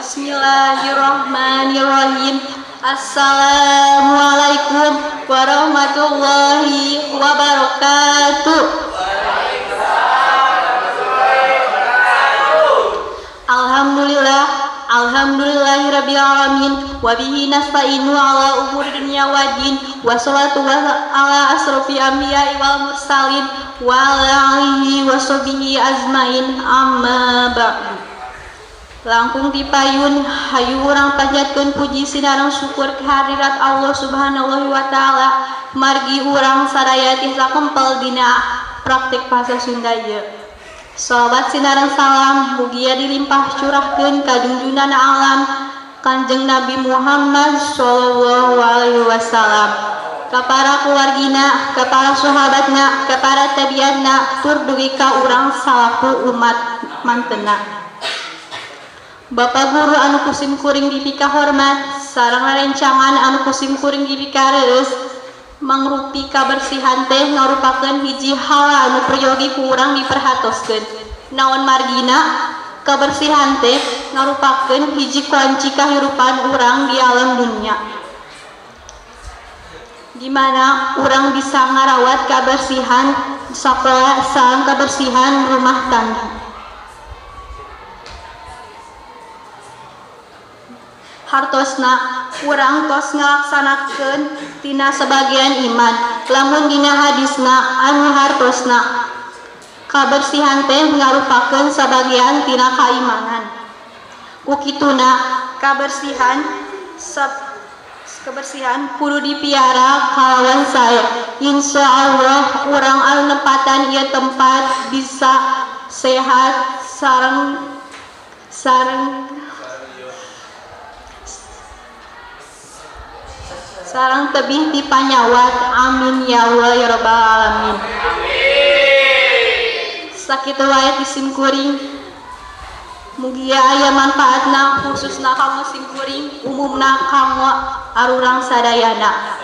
Bismillahirrahmanirrahim. Assalamualaikum warahmatullahi wabarakatuh. Alhamdulillahirabbil alamin wa bihi nasta'inu ala umuri dunya waddin wassalatu ala asrofil anbiya'i wal mursalin wa ala alihi wa sahbihi ajmain amma ba'du. Langkung dipayun hayu urang panjatkeun puji sinareng syukur kehadirat Allah Subhanahu wa taala margi urang sadaya tiasa kempel dina praktik basa Sunda ieu. Shalawat sinareng salam mugia dilimpah curahkeun ka junjungan alam Kanjeng Nabi Muhammad sallallahu alaihi wasallam, ka para keluargina, ka para sahabatna, ka para tabiatna, tur dugi ka urang salaku umat mantena. Bapak guru anu kusim kuring dipika hormat sareng rerencangan anu kusim kuring dipika reus mangrupi kabersihan teh ngarupakeun hiji hal anu prayogi ku urang diperhatoskeun. Naon margina kabersihan teh ngarupakeun hiji kunci kahirupan urang di alam dunia, di mana urang bisa ngarawat kabersihan sapola sareng kabersihan rumah tangga. Hartosna urang tos ngalaksanakeun tina sebagian iman, lamun dina hadisna anu hartosna kabersihan teh ngarupakeun sebagian tina kaimanan. Ukituna kabersihan kudu dipiara kalawan saya. Insyaallah urang anu nepatan ieu tempat bisa sehat sareng tebih dipanyawat. Amin ya Allah ya rabbal alamin. Sakitu wae disim kuring mugia aya manfaatna khususna kanggo sim kuring, umumna kanggo arurang sadayana.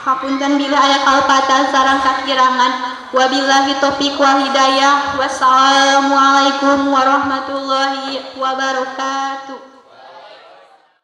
Hapunten bila aya kalpatan sareng kakirangan. Wabillahi taufiq wal hidayah. Wassalamualaikum warahmatullahi wabarakatuh.